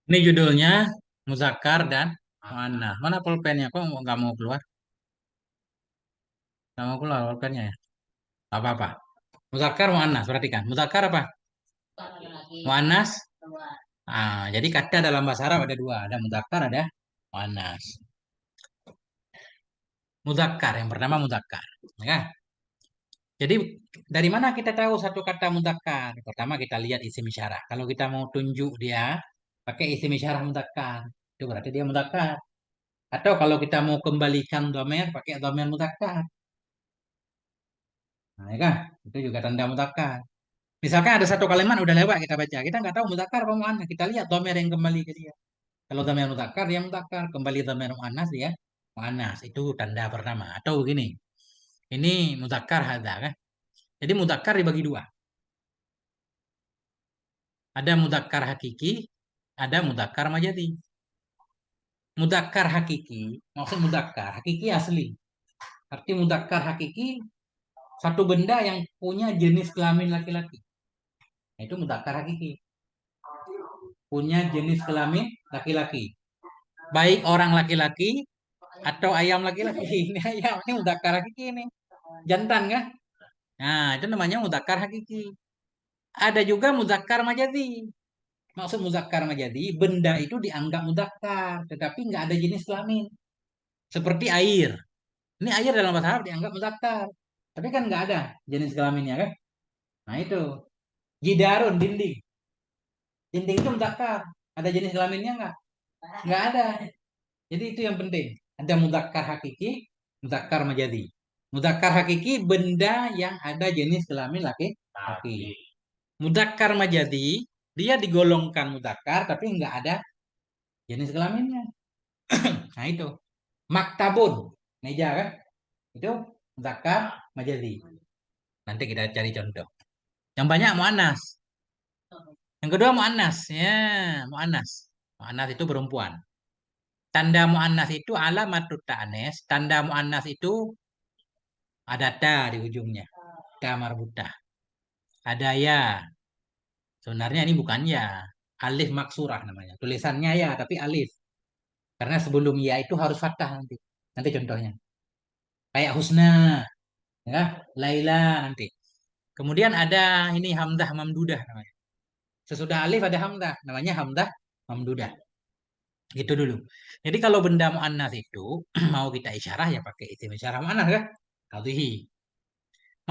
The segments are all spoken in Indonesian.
Ini judulnya Muzakkar dan Muannats. Mana pulpennya? Kok nggak mau keluar? Nggak mau keluar pulpennya ya? Nggak apa-apa. Muzakkar Muannats. Perhatikan. Muzakkar apa? Muannats. Jadi kata dalam bahasa Arab ada dua. Ada muzakkar, ada muannats. Muzakkar. Yang pertama muzakkar. Ya. Jadi dari mana kita tahu satu kata muzakkar? Pertama kita lihat isim isyarah. Kalau kita mau tunjuk dia pakai isim isyarah muzakkar, itu berarti dia muzakkar. Atau kalau kita mau kembalikan domer pakai domer muzakkar. Nah, ya kan? Itu juga tanda muzakkar. Misalkan ada satu kalimat udah lewat kita baca, kita nggak tahu muzakkar apa muannats. Kita lihat domer yang kembali ke dia. Kalau domer muzakkar dia muzakkar, kembali domer muannats dia muannats. Itu tanda pertama. Atau begini, ini muzakkar hadza kan? Jadi muzakkar dibagi dua. Ada mudzakkar hakiki, ada mudzakkar majadi. Mudzakkar hakiki, maksud mudzakkar, hakiki asli. Arti mudzakkar hakiki, satu benda yang punya jenis kelamin laki-laki. Nah, itu mudzakkar hakiki. Punya jenis kelamin laki-laki. Baik orang laki-laki atau ayam laki-laki. Ini ayam, ini mudzakkar hakiki ini. Jantan kan? Nah, itu namanya mudzakkar hakiki. Ada juga mudzakkar majadi. Maksud muzakkar majadi, benda itu dianggap muzakkar, tetapi nggak ada jenis kelamin. Seperti air. Ini air dalam bahasa Arab dianggap muzakkar. Tapi kan nggak ada jenis kelaminnya kan? Nah itu. Jidarun, dinding. Dinding itu muzakkar. Ada jenis kelaminnya nggak? Nggak ada. Jadi itu yang penting. Ada muzakkar hakiki, muzakkar majadi. Muzakkar hakiki benda yang ada jenis kelamin laki-laki. Muzakkar majadi dia digolongkan muzakkar tapi nggak ada jenis kelaminnya. Nah itu. Maktabun, meja kan? Itu muzakkar majadi. Nanti kita cari contoh. Yang banyak muannas. Yang kedua muannas, ya, muannas. Muannas itu perempuan. Tanda muannas itu alamatut ta'anis. Tanda muannas itu ada ta di ujungnya. Ta marbutah. Ada ya. Sebenarnya ini bukan ya. Alif maksurah namanya. Tulisannya ya, tapi alif. Karena sebelum ya itu harus fathah nanti. Nanti contohnya. Kayak Husna, ya, Laila nanti. Kemudian ada ini Hamzah Mamdudah namanya. Sesudah alif ada Hamzah, namanya Hamzah Mamdudah. Gitu dulu. Jadi kalau benda muannas itu mau kita isyarah ya pakai isim isyarah muannas kan? Hadhihi.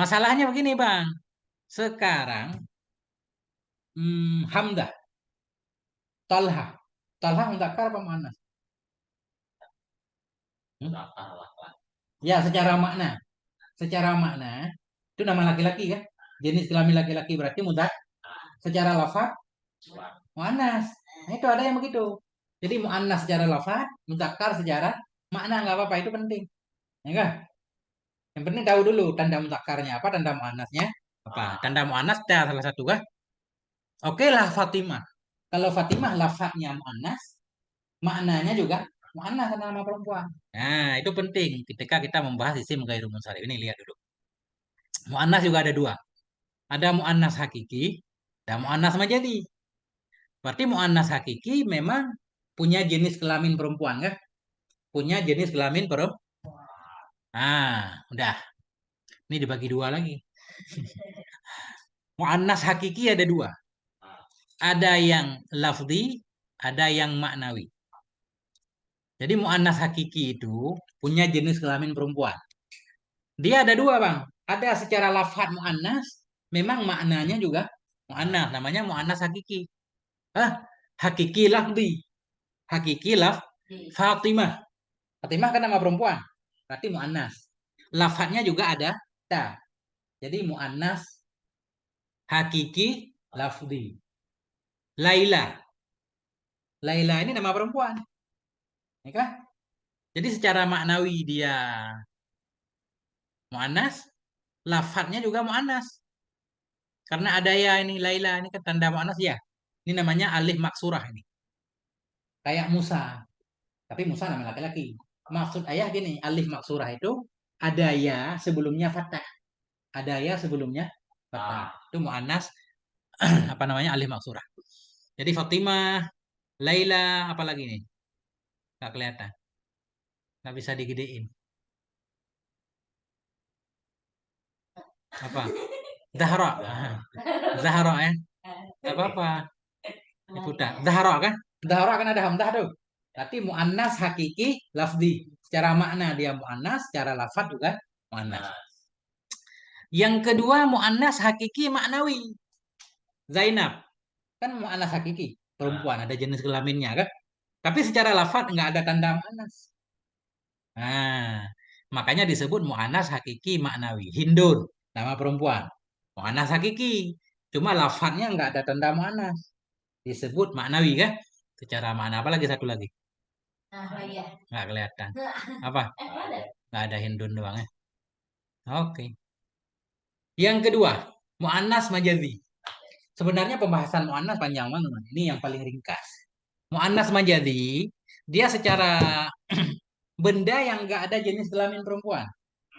Masalahnya begini, Bang. Sekarang Hamzah, Talha. Talha mudzakkar apa muannas? Hmm? Ya, secara makna. Secara makna itu nama laki-laki kan? Jenis kelamin laki-laki berarti mudzakkar. Secara lafaz muannas. Nah, itu ada yang begitu. Jadi muannas secara lafaz, mudzakkar secara makna nggak apa-apa itu penting. Ya kan? Yang penting tahu dulu tanda mudzakarnya apa, tanda muannasnya apa. Tanda muannas ada salah satu kah? Oke lah Fatimah. Kalau Fatimah lafaznya muannas, maknanya juga muannas karena nama perempuan. Nah, itu penting ketika kita membahas isim ghairul munsharif. Ini lihat dulu. Muannas juga ada dua. Ada muannas hakiki dan muannas majadi. Berarti muannas hakiki memang punya jenis kelamin perempuan kan? Punya jenis kelamin perempuan. Udah. Ini dibagi dua lagi. Muannas hakiki ada dua. Ada yang lafzi, ada yang maknawi. Jadi muannas hakiki itu punya jenis kelamin perempuan. Dia ada dua, Bang. Ada secara lafaz muannas, memang maknanya juga muannas, namanya muannas hakiki. Hah? Hakiki lafzi. Hakiki laf Fatimah. Fatimah kan nama perempuan. Berarti muannas. Lafadznya juga ada ta. Jadi muannas hakiki lafzi. Laila. Laila ini nama perempuan. Ya kan? Jadi secara maknawi dia muannas, lafadznya juga muannas. Karena ada ya ini Laila ini kan tanda muannas ya. Ini namanya alif maksurah ini. Kayak Musa, tapi Musa nama laki-laki. Maksud ayah gini, alif maksurah itu ada ya sebelumnya fathah. Ada ya sebelumnya fathah. Itu muannas apa namanya alif maksurah. Jadi Fatimah, Laila, apa lagi nih? Nggak kelihatan. Nggak bisa digedein. Apa? Zahra. Zahra ya. Nggak apa-apa. Itu udah. Zahra kan? Zahra kan ada hamzah tuh. Berarti mu'annas hakiki lafzi. Secara makna dia mu'annas, secara lafaz juga mu'annas. Yang kedua mu'annas hakiki maknawi. Zainab kan mu'annas hakiki, perempuan, ada jenis kelaminnya kan? Tapi secara lafaz nggak ada tanda mu'annas. Nah, makanya disebut mu'annas hakiki maknawi. Hindun, nama perempuan. Mu'annas hakiki. Cuma lafadznya nggak ada tanda mu'annas. Disebut maknawi kan? Secara makna apa lagi satu lagi? Nggak kelihatan. Apa? Nggak ada Hindun doang ya. Oke. Yang kedua, mu'annas majazi. Sebenarnya pembahasan mu'annas panjang banget. Ini yang paling ringkas. Mu'annas majazi, dia secara benda yang nggak ada jenis kelamin perempuan.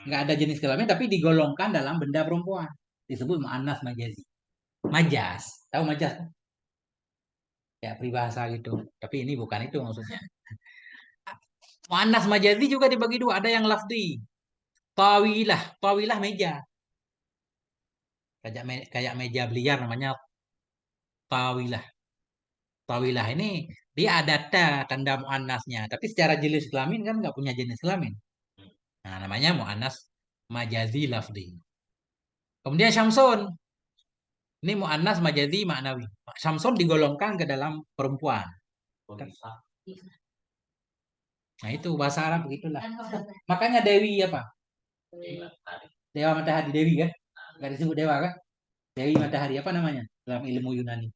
Nggak ada jenis kelamin tapi digolongkan dalam benda perempuan. Disebut mu'annas majazi. Majas. Tahu majas kan? Ya peribahasa gitu. Tapi ini bukan itu maksudnya. Mu'annas majazi juga dibagi dua. Ada yang lafzi. Tawilah. Tawilah meja. Kayak meja beliar namanya tawilah. Tawilah ini dia ada tanda mu'annasnya. Tapi secara jenis kelamin kan nggak punya jenis kelamin. Nah namanya mu'annas majazi lafzi. Kemudian Syamsun. Ini mu'annas majazi maknawi. Syamsun digolongkan ke dalam perempuan. Nah itu bahasa Arab begitulah. Makanya Dewi apa? Dewa Matahari Dewi kan? Gak disebut dewa kan? Dewi Matahari apa namanya dalam ilmu Yunani?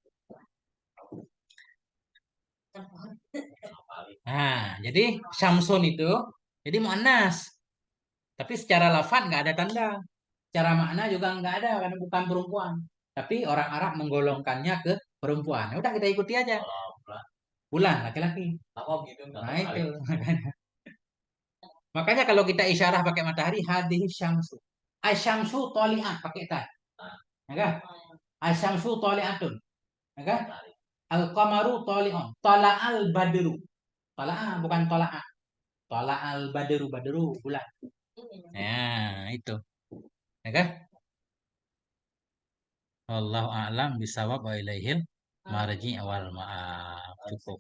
Nah, jadi Syamsun itu jadi mu'annas. Tapi secara lafaz nggak ada tanda. Secara makna juga nggak ada karena bukan perempuan. Tapi orang Arab menggolongkannya ke perempuan. Ya udah kita ikuti aja. Bulan laki-laki. Nah itu. Makanya kalau kita isyarah pakai matahari hadhihi syamsu. Asyamsu toli'at pakai ta. Ya kan? Asyamsu toli'atun. Ya kan? Al-qamaru toli'un. Tala'al badru. Tala'a bukan tola'a. Tala'al badru badru bulan. Ya, itu. Ya kan? Wallahu a'lam bisawab wa ilaihil marji wal ma'ab. Cukup.